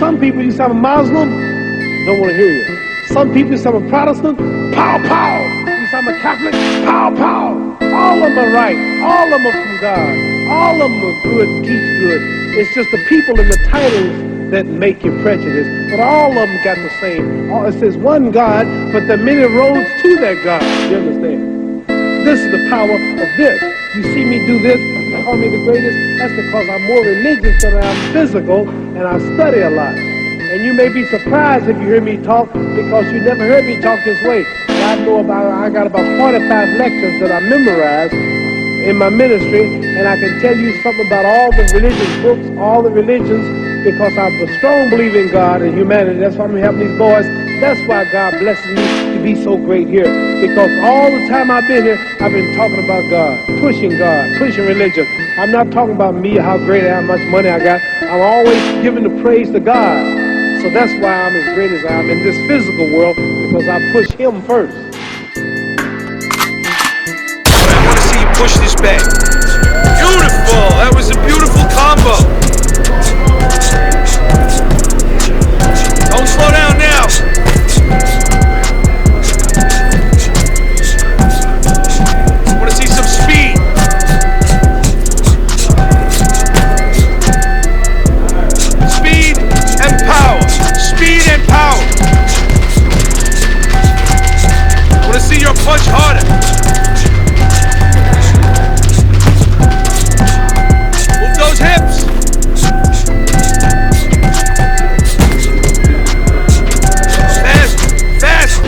Some people, you say I'm a Muslim, don't want to hear you. Some people, you say I'm a Protestant, pow, pow. You say I'm a Catholic, pow, pow. All of them are right. All of them are from God. All of them are good, teach good. It's just the people and the titles that make you prejudiced. But all of them got the same. It says one God, but there are many roads to that God. You understand? This is the power of this. You see me do this, you call me the greatest. That's because I'm more religious than I'm physical, and I study a lot. And you may be surprised if you hear me talk, because you never heard me talk this way. I got about 45 lectures that I memorized in my ministry, and I can tell you something about all the religious books, all the religions, because I'm a strong believer in God and humanity. That's why I'm helping these boys. That's why God blesses me to be so great here. Because all the time I've been here, I've been talking about God, pushing religion. I'm not talking about me, how great I am, how much money I got. I'm always giving the praise to God. So that's why I'm as great as I am in this physical world, because I push Him first. I want to see you push this back. Beautiful! That was a beautiful combo. Don't slow down now. I want to see some speed. Speed and power. Speed and power. I want to see your punch harder. Move those hips. Fast.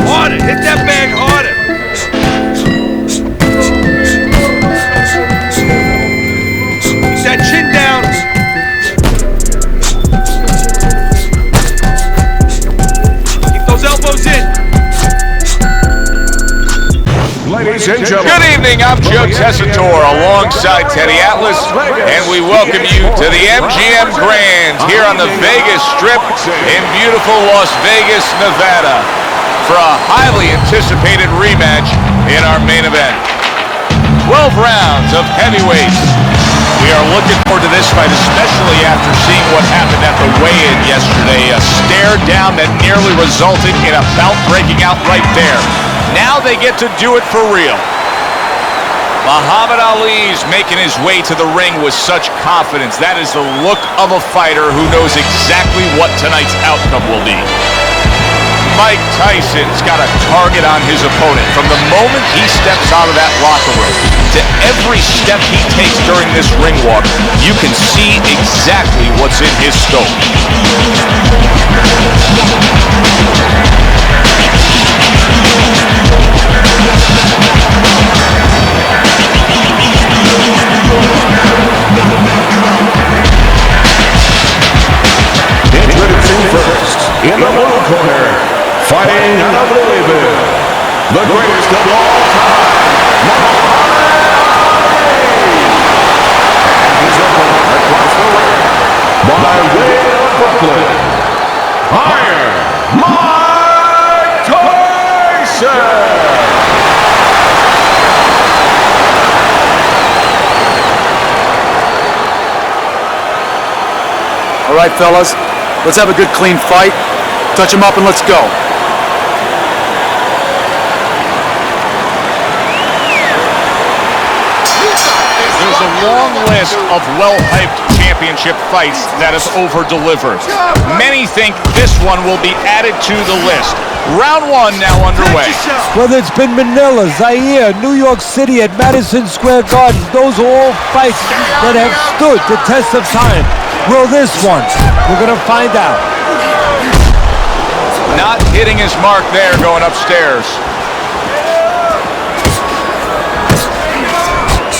Harder. Hit that bag harder. Keep that chin down. Keep those elbows in. Ladies and gentlemen. Good evening, I'm Joe Tessitore alongside Teddy Atlas, and we welcome you to the MGM Grand here on the Vegas Strip in beautiful Las Vegas, Nevada, for a highly anticipated rematch in our main event. 12 rounds of heavyweights. We are looking forward to this fight, especially after seeing what happened at the weigh-in yesterday. A stare down that nearly resulted in a bout breaking out right there. Now they get to do it for real. Muhammad Ali's making his way to the ring with such confidence. That is the look of a fighter who knows exactly what tonight's outcome will be. Mike Tyson's got a target on his opponent. From the moment he steps out of that locker room to every step he takes during this ring walk, you can see exactly what's in his scope. Introducing first, in the blue corner, fighting out of Louisville, the greatest of all time, Muhammad Ali. And his opponent across the ring, by way of Brooklyn, Iron Mike Tyson. All right, fellas, let's have a good, clean fight. Touch him up and let's go. There's a long list of well-hyped championship fights that have over-delivered. Many think this one will be added to the list. Round one now underway. Whether it's been Manila, Zaire, New York City, at Madison Square Garden, those are all fights that have stood the test of time. Will this one? We're going to find out. Not hitting his mark there going upstairs.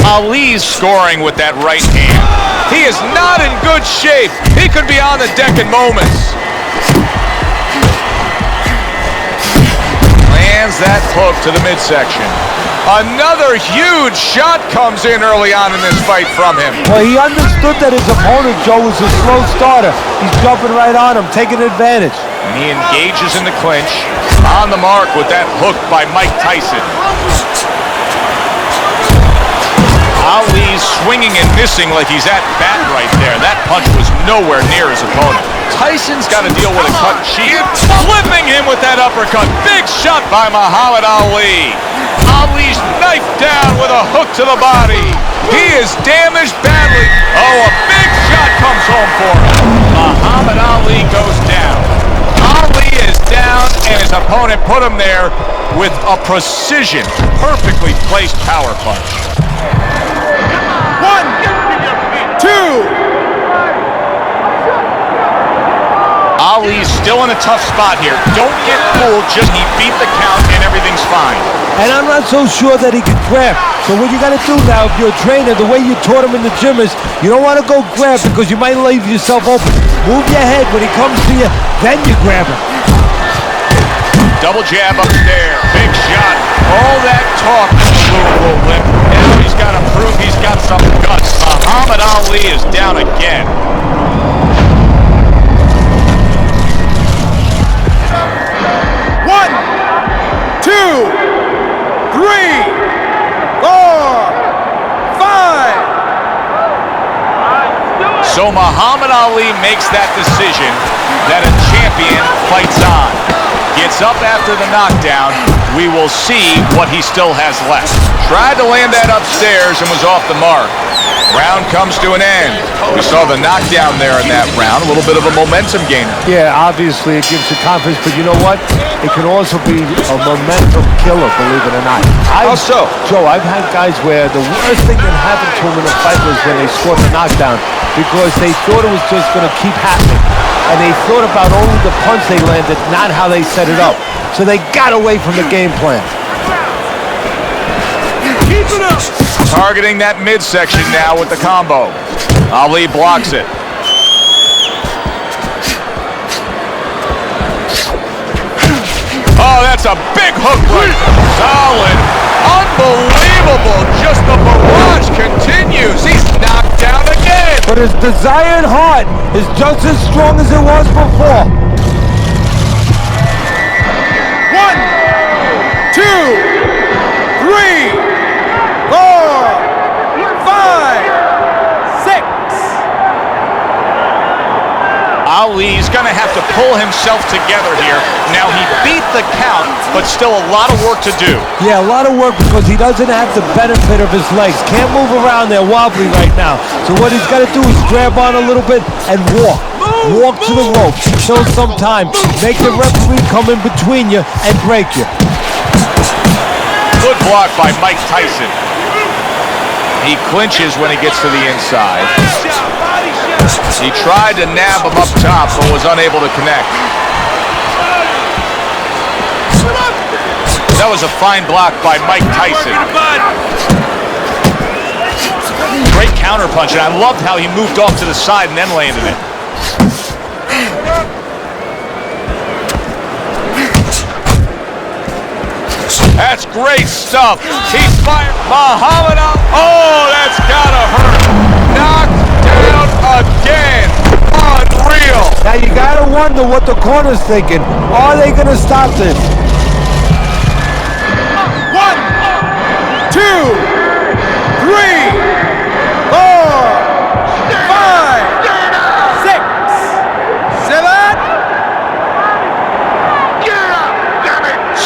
Ali's scoring with that right hand. He is not in good shape. He could be on the deck in moments. Lands that hook to the midsection. Another huge shot comes in early on in this fight from him. Well, he understood that his opponent, Joe, was a slow starter. He's jumping right on him, taking advantage. And he engages in the clinch. On the mark with that hook by Mike Tyson. Ali's swinging and missing like he's at bat right there. That punch was nowhere near his opponent. Tyson's got to deal with a cut cheek. Flipping him with that uppercut. Big shot by Muhammad Ali. Ali's knifed down with a hook to the body. He is damaged badly. Oh, a big shot comes home for him. Muhammad Ali goes down. Ali is down, and his opponent put him there with a precision, perfectly placed power punch. 1, 2. Ali's still in a tough spot here. Don't get fooled. Just he beat the count, and everything's fine. And I'm not so sure that he can grab. So what you got to do now, if you're a trainer, the way you taught him in the gym is you don't want to go grab because you might leave yourself open. Move your head when he comes to you, then you grab him. Double jab upstairs. Big shot. All that talk blew a little limp. Now he's got to prove he's got some guts. Muhammad Ali is down again. One, 2, 3, 4, 5. So Muhammad Ali makes that decision that a champion fights on. Gets up after the knockdown. We will see what he still has left. Tried to land that upstairs and was off the mark. Round comes to an end. We saw the knockdown there in that round. A little bit of a momentum gainer. Yeah, obviously it gives you confidence, but you know what? It can also be a momentum killer, believe it or not. How so? Joe, I've had guys where the worst thing that happened to them in a fight was when they scored the knockdown because they thought it was just going to keep happening. And they thought about only the punch they landed, not how they set it up. So they got away from the game plan. Keep it up. Targeting that midsection now with the combo. Ali blocks it. Oh, that's a big hook right. Solid. Unbelievable. Just the barrage continues. He's knocked down again. But his desired heart is just as strong as it was before. 1, 2, 3, 4, 5, 6. Ali's going to have to pull himself together here. Now, he beat the count, but still a lot of work to do. Yeah, a lot of work because he doesn't have the benefit of his legs. Can't move around there wobbly right now. So what he's got to do is grab on a little bit and walk. Walk to the rope. Show some time. Make the referee come in between you and break you. Good block by Mike Tyson. He clinches when he gets to the inside. He tried to nab him up top, but was unable to connect. That was a fine block by Mike Tyson. Great counterpunch, and I loved how he moved off to the side and then landed it. That's great stuff. He's fired. Muhammad Ali. Oh, that's gotta hurt. Knocked down again. Unreal. Now you gotta wonder what the corner's thinking. Are they gonna stop this? 1, 2, 3, 4, 5, 6, 7.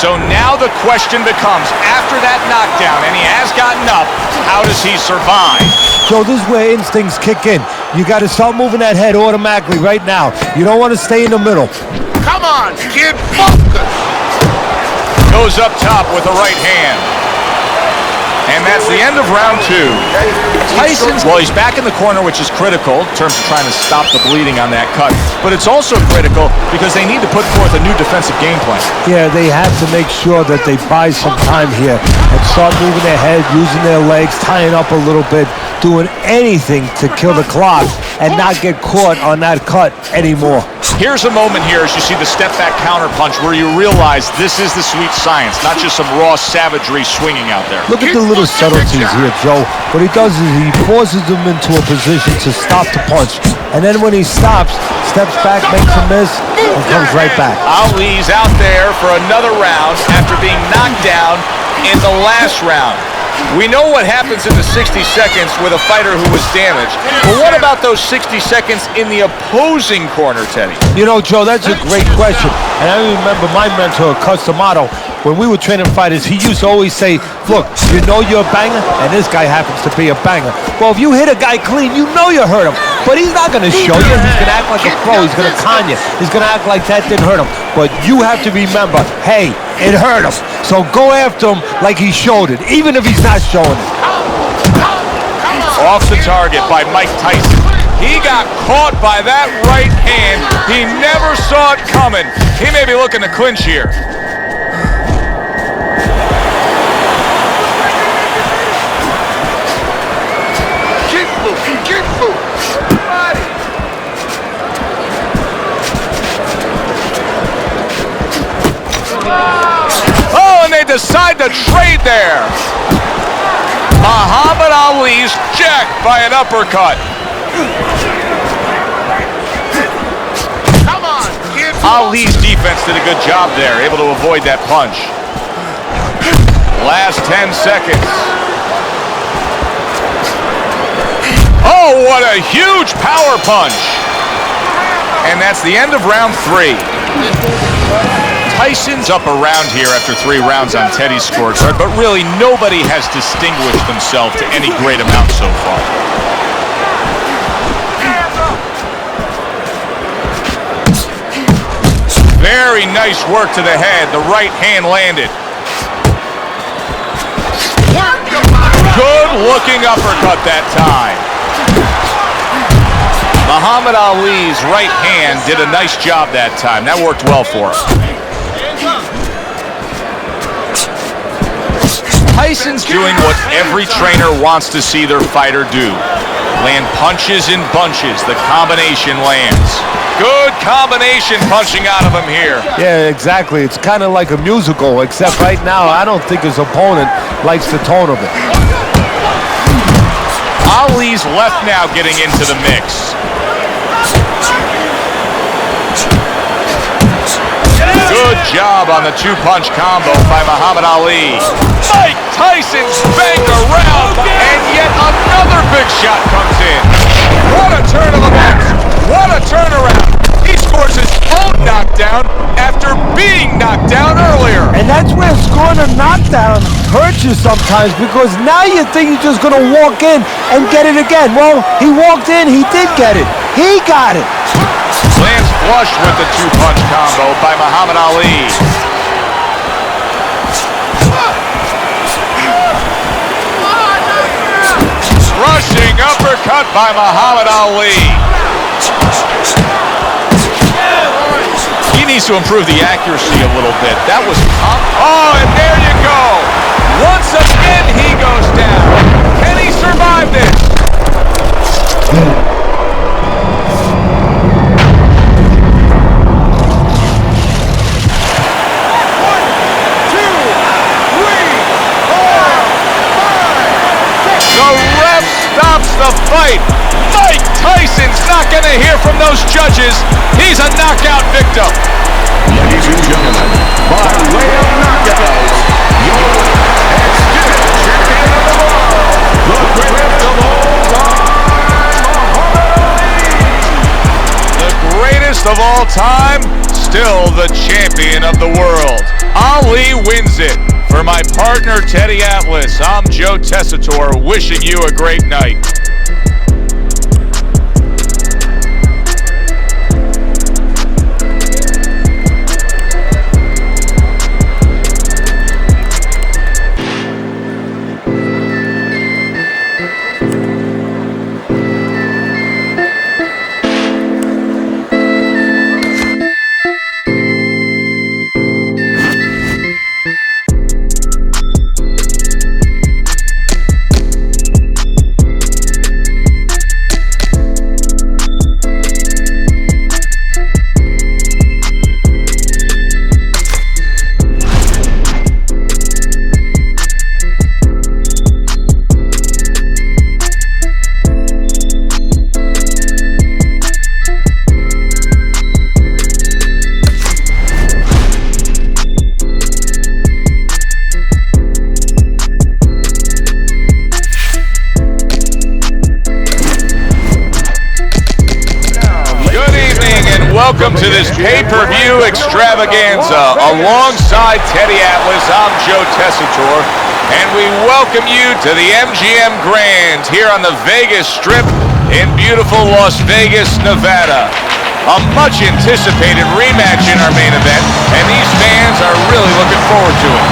So now the question becomes, after that knockdown, and he has gotten up, how does he survive? So this is where instincts kick in. You got to start moving that head automatically right now. You don't want to stay in the middle. Come on, kid, focus. Goes up top with the right hand. And that's the end of round 2. Tyson, well, he's back in the corner, which is critical in terms of trying to stop the bleeding on that cut. But it's also critical because they need to put forth a new defensive game plan. Yeah, they have to make sure that they buy some time here and start moving their head, using their legs, tying up a little bit, doing anything to kill the clock and not get caught on that cut anymore. Here's a moment here as you see the step-back counterpunch where you realize this is the sweet science, not just some raw savagery swinging out there. Look at the little subtleties here, Joe. What he does is he forces them into a position to stop the punch. And then when he stops, steps back, makes a miss, and comes right back. Ali's out there for another round after being knocked down in the last round. We know what happens in the 60 seconds with a fighter who was damaged, but what about those 60 seconds in the opposing corner, Teddy? You know, Joe, that's a great question. And I remember my mentor, Customato, when we were training fighters, he used to always say, look, you know you're a banger, and this guy happens to be a banger. Well, if you hit a guy clean, you know you hurt him. But he's not going to show you. He's going to act like a pro. He's going to con you. He's going to act like that didn't hurt him. But you have to remember, hey, it hurt him. So go after him like he showed it, even if he's not showing it. Off the target by Mike Tyson. He got caught by that right hand. He never saw it coming. He may be looking to clinch here. Oh, and they decide to trade there. Muhammad Ali's jacked by an uppercut. Come on, kid. Ali's defense did a good job there, able to avoid that punch. Last 10 seconds. Oh, what a huge power punch. And that's the end of round 3. Tyson's up around here after 3 rounds on Teddy's scorecard, but really nobody has distinguished themselves to any great amount so far. Very nice work to the head. The right hand landed. Good looking uppercut that time. Muhammad Ali's right hand did a nice job that time. That worked well for him. Tyson's doing what every trainer wants to see their fighter do. Land punches in bunches. The combination lands. Good combination punching out of him here. Yeah, exactly. It's kind of like a musical, except right now I don't think his opponent likes the tone of it. Ali's left now getting into the mix. Good job on the 2-punch combo by Muhammad Ali. Mike Tyson's bank around, and yet another big shot comes in. What a turn of events. What a turnaround. He scores his own knockdown after being knocked down earlier. And that's where scoring a knockdown hurts you sometimes, because now you think you're just going to walk in and get it again. Well, he walked in, he did get it. He got it. Lands flush with the 2-punch combo by Muhammad Ali. Rushing uppercut by Muhammad Ali. He needs to improve the accuracy a little bit. That was oh, and there you go. Once again he goes down. Can he survive this? Stops the fight. Mike Tyson's not going to hear from those judges. He's a knockout victim. Ladies and gentlemen, by way of knockout, your and still champion of the world, the greatest of all time, the greatest of all time, still the champion of the world. Ali wins it. For my partner, Teddy Atlas, I'm Joe Tessitore, wishing you a great night. to this pay-per-view extravaganza. Alongside Teddy Atlas, I'm Joe Tessitore, and we welcome you to the MGM Grand here on the Vegas Strip in beautiful Las Vegas, Nevada. A much-anticipated rematch in our main event, and these fans are really looking forward to it.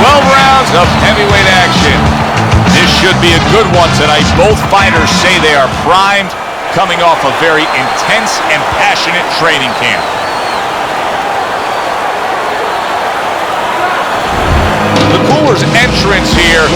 12 rounds of heavyweight action. This should be a good one tonight. Both fighters say they are primed, coming off a very intense and passionate training camp. The Cooler's entrance here,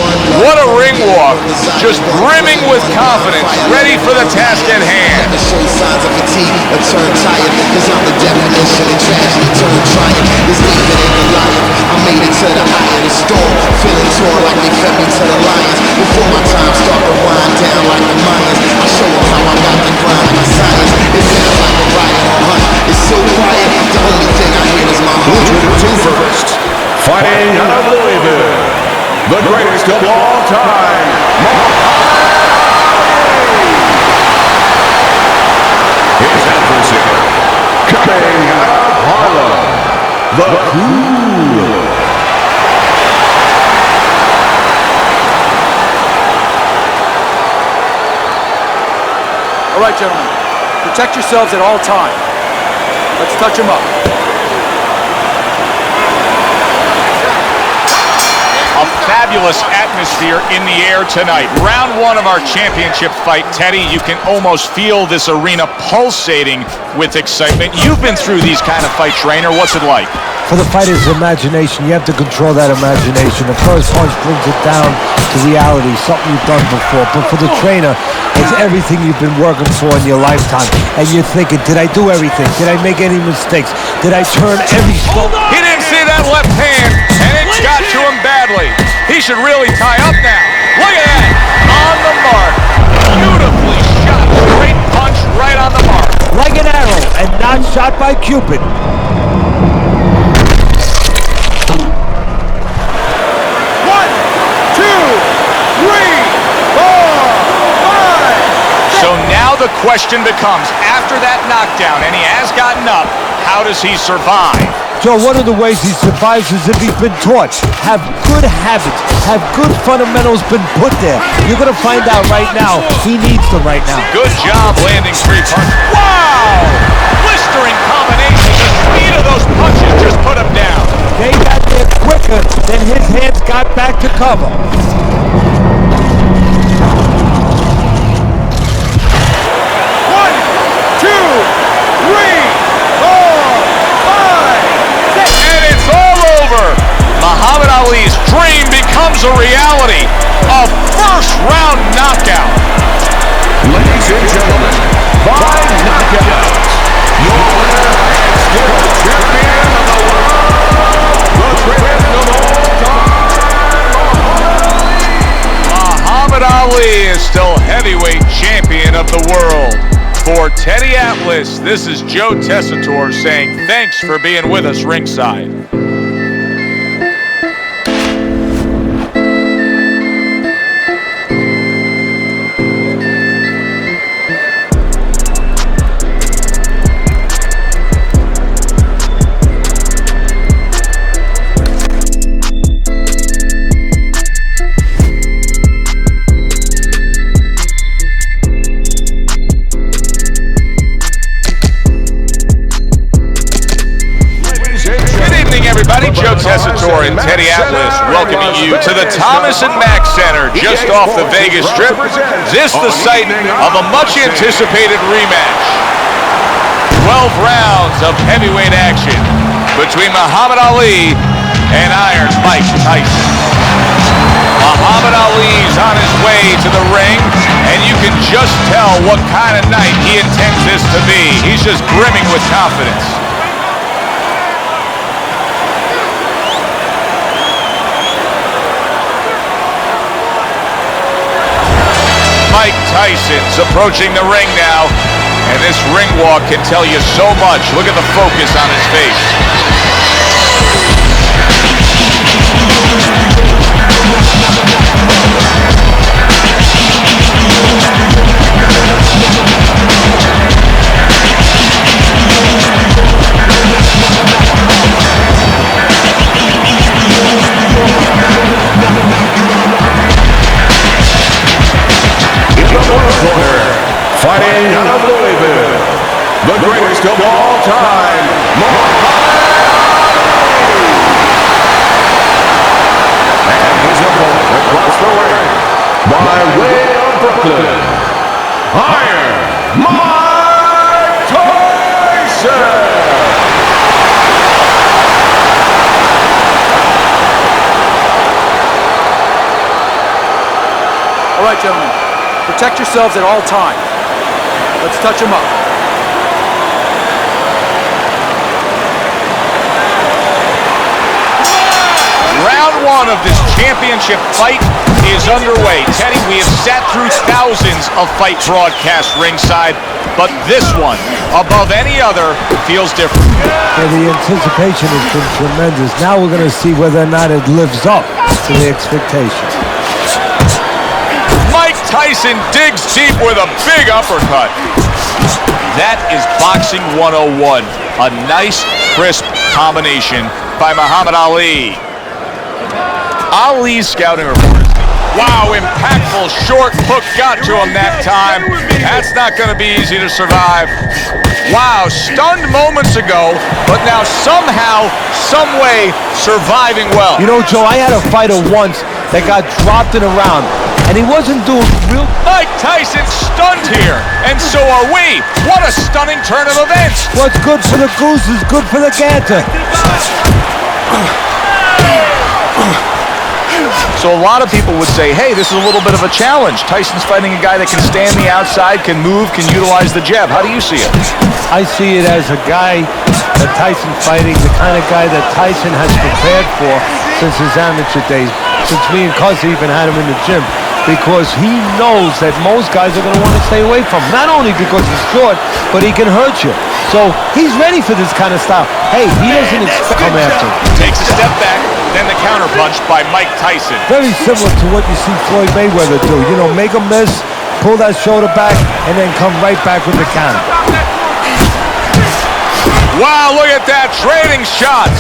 what a ring walk, just brimming with confidence, ready for the task at hand. Show signs of fatigue, a turn tired, cause I'm the definition of tragedy, turn triumph. This David ain't the lion, I made it to the eye of the storm, feeling torn like they fed me to the lions. Before my time start to wind down like the Mayans, I show them how I got the grind like a science. It sounds like a riot on hunt, it's so quiet, the only thing I hear is my heart. Introducing first, fighting out of Louisville, the greatest of all time, his adversary, coming out of Harlem, the Cooler. All right, gentlemen. Protect yourselves at all times. Let's touch them up. A fabulous atmosphere in the air tonight. Round one of our championship fight, Teddy. You can almost feel this arena pulsating with excitement. You've been through these kind of fights, Trainer. What's it like? For the fighter's imagination, you have to control that imagination. The first punch brings it down to reality, something you've done before. But for the trainer, it's everything you've been working for in your lifetime. And you're thinking, did I do everything? Did I make any mistakes? Did I turn every stone? He didn't see that left hand, and it got to him badly. He should really tie up now. Look at that. On the mark. Beautifully shot. Great punch right on the mark. Like an arrow and not shot by Cupid. So now the question becomes, after that knockdown, and he has gotten up, how does he survive? Joe, one of the ways he survives is if he's been taught. Have good habits, have good fundamentals been put there. You're going to find out right now. He needs them right now. Good job landing 3 punches. Wow! Blistering combination. The speed of those punches just put him down. They got there quicker than his hands got back to cover. Muhammad Ali's dream becomes a reality. A first-round knockout. Ladies and gentlemen, by knockout, your winner and still champion of the world, the greatest of all time, Muhammad Ali is still heavyweight champion of the world. For Teddy Atlas, this is Joe Tessitore saying thanks for being with us ringside. Joe Tessitore and Teddy Atlas welcoming you to the Thomas & Mack Center just off the Vegas Strip. This the site of a much-anticipated rematch. 12 rounds of heavyweight action between Muhammad Ali and Iron Mike Tyson. Muhammad Ali's on his way to the ring, and you can just tell what kind of night he intends this to be. He's just brimming with confidence. Mike Tyson's approaching the ring now, and this ring walk can tell you so much. Look at the focus on his face. fighting out of Louisville, the greatest of all time, and his opponent across the ring, by way of Brooklyn, Iron Mike Tyson. All right, gentlemen, protect yourselves at all times. Let's touch them up. Round one of this championship fight is underway. Teddy, we have sat through thousands of fight broadcasts ringside, but this one, above any other, feels different. Yeah, the anticipation has been tremendous. Now we're going to see whether or not it lives up to the expectations. Mike Tyson digs deep with a big uppercut. That is boxing 101. A nice, crisp combination by Muhammad Ali. Ali's scouting report. Wow, impactful short hook got to him that time. That's not going to be easy to survive. Wow, stunned moments ago, but now somehow, some way, surviving well. You know, Joe, I had a fighter once that got dropped in a round, and he wasn't doing real... Mike Tyson stunned here, and so are we. What a stunning turn of events. What's good for the goose is good for the gander. So a lot of people would say, hey, this is a little bit of a challenge. Tyson's fighting a guy that can stand the outside, can move, can utilize the jab. How do you see it? I see it as a guy that Tyson's fighting, the kind of guy that Tyson has prepared for since his amateur days, since me and Cuz even had him in the gym, because he knows that most guys are going to want to stay away from him. Not only because he's short, but he can hurt you. So he's ready for this kind of style. Hey, he doesn't expect to come after him. Takes a step back, then the counterpunch by Mike Tyson. Very similar to what you see Floyd Mayweather do. You know, make a miss, pull that shoulder back, and then come right back with the counter. Wow, look at that, trading shots.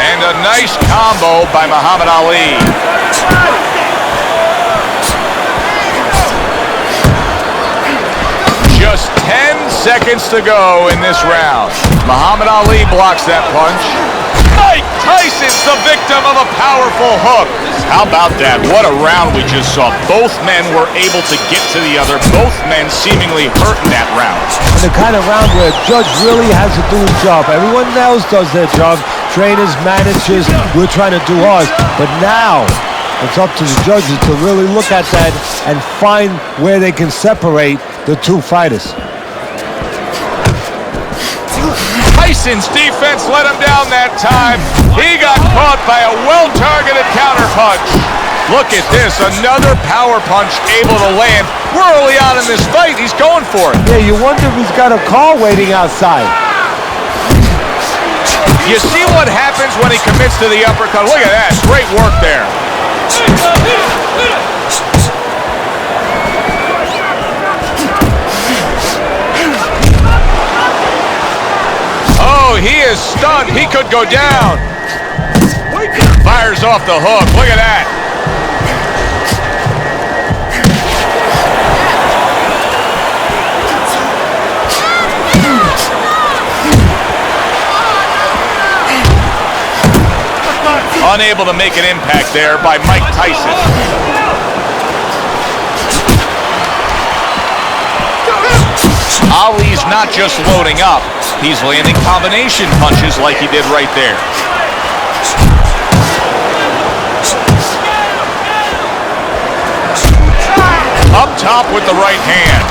And a nice combo by Muhammad Ali. Just 10 seconds to go in this round. Muhammad Ali blocks that punch. Mike Tyson's the victim of a powerful hook. How about that? What a round we just saw. Both men were able to get to the other. Both men seemingly hurt in that round. And the kind of round where a judge really has to do his job. Everyone else does their job. Trainers, managers, we're trying to do ours. But now, it's up to the judges to really look at that and find where they can separate the two fighters. Tyson's defense let him down that time. He got caught by a well-targeted counterpunch. Look at this, another power punch able to land. We're early on in this fight. He's going for it. Yeah, you wonder if he's got a car waiting outside. You see what happens when he commits to the uppercut. Look at that, great work there. Oh, he is stunned. He could go down. Fires off the hook. Look at that. Unable to make an impact there by Mike Tyson. Ali's not just loading up, he's landing combination punches like he did right there. Up top with the right hand.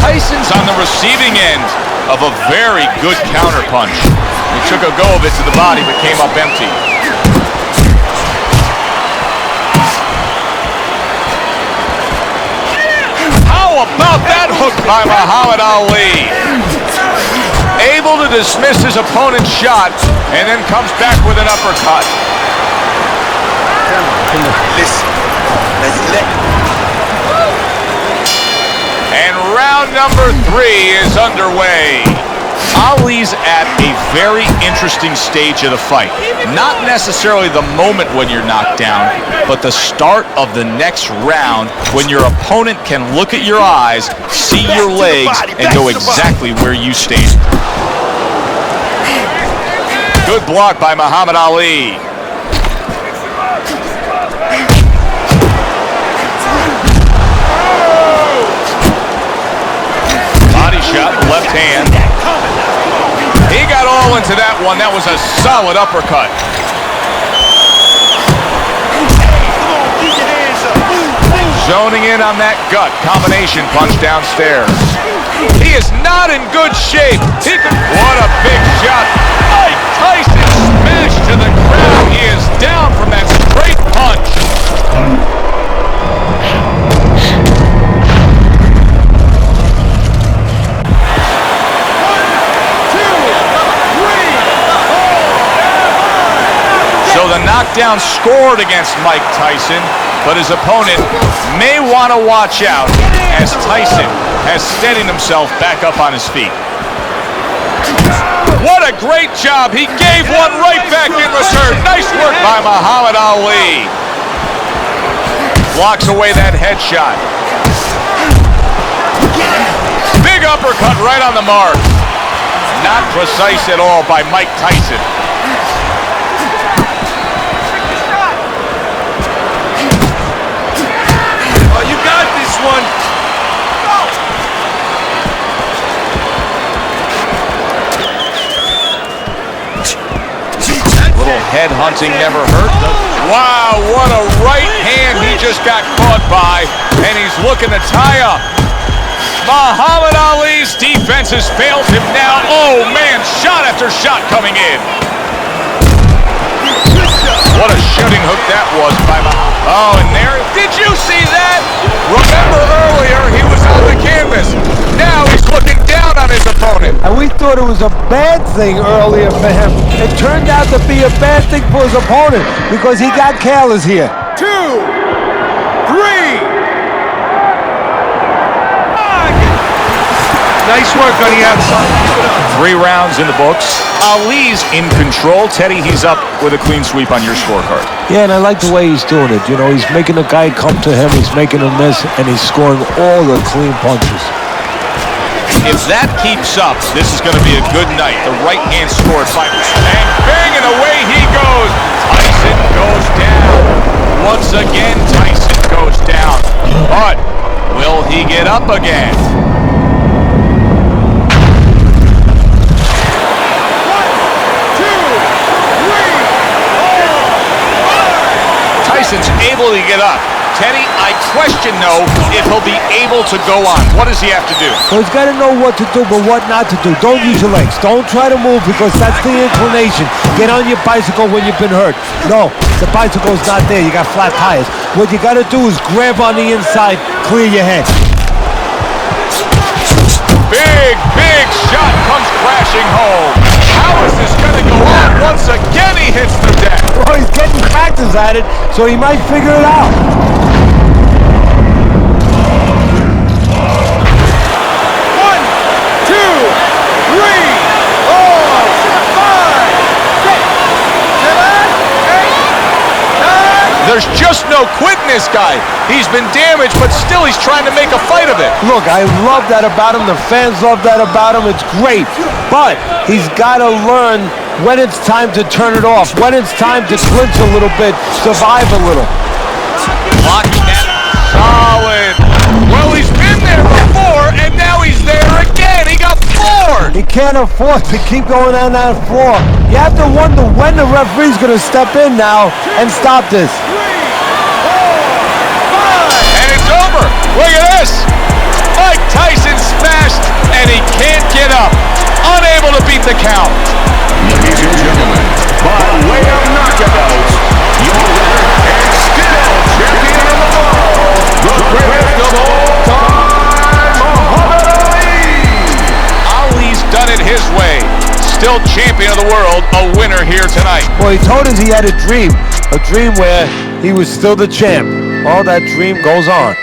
Tyson's on the receiving end of a very good counterpunch. He took a go of it to the body but came up empty. How about that hook by Muhammad Ali? Able to dismiss his opponent's shot and then comes back with an uppercut. Listen, let's let... And round number 3 is underway. Ali's at a very interesting stage of the fight. Not necessarily the moment when you're knocked down, but the start of the next round when your opponent can look at your eyes, see your legs, and know exactly where you stand. Good block by Muhammad Ali. Body shot, left hand. He got all into that one. That was a solid uppercut. Zoning in on that gut combination punch downstairs. He is not in good shape. What a big shot. Mike Tyson smashed to the ground. He is down from that straight punch. So the knockdown scored against Mike Tyson, but his opponent may want to watch out as Tyson has steadied himself back up on his feet. What a great job. He gave one right back in return. Nice work by Muhammad Ali. Blocks away that headshot. Big uppercut right on the mark. Not precise at all by Mike Tyson. One. Little head hunting never hurt. Wow, what a right hand he just got caught by, and he's looking to tie up. Muhammad Ali's defense has failed him now. Oh man, shot after shot coming in. What a shooting hook that was by Muhammad. Oh, and there, did you see that? Remember earlier, he was on the canvas. Now he's looking down on his opponent. And we thought it was a bad thing earlier for him. It turned out to be a bad thing for his opponent because he got careless here. 2, 3. Nice work on the outside. 3 rounds in the books. Ali's in control. Teddy, he's up with a clean sweep on your scorecard. Yeah, and I like the way he's doing it. You know, he's making the guy come to him, he's making him miss, and he's scoring all the clean punches. If that keeps up, this is going to be a good night. The right hand scored by, and bang, and away he goes. Tyson goes down. Once again, Tyson goes down. But will he get up again? Tyson's able to get up. Teddy, I question, though, if he'll be able to go on. What does he have to do? Well, he's got to know what to do, but what not to do. Don't use your legs. Don't try to move because that's the inclination. Get on your bicycle when you've been hurt. No, the bicycle's not there. You got flat tires. What you got to do is grab on the inside, clear your head. Big shot comes crashing home. How is this going to go on? Once again, he hits the deck. Well, he's getting practice at it, so he might figure it out. 1, 2, 3, 4, 5, 6, 7, 8, 9. There's just no quitting this guy. He's been damaged, but still he's trying to make a fight of it. Look, I love that about him. The fans love that about him. It's great. But he's got to learn when it's time to turn it off, when it's time to clinch a little bit, survive a little. Blocking that solid. Well, he's been there before, and now he's there again. He got floored. He can't afford to keep going on that floor. You have to wonder when the referee's going to step in now and stop this. Look at this! Mike Tyson smashed, and he can't get up. Unable to beat the count. Ladies and gentlemen, by way of knockout, your winner and still champion of the world, the greatest of all time, Muhammad Ali! Ali's done it his way. Still champion of the world, a winner here tonight. Well, he told us he had a dream where he was still the champ. All that dream goes on.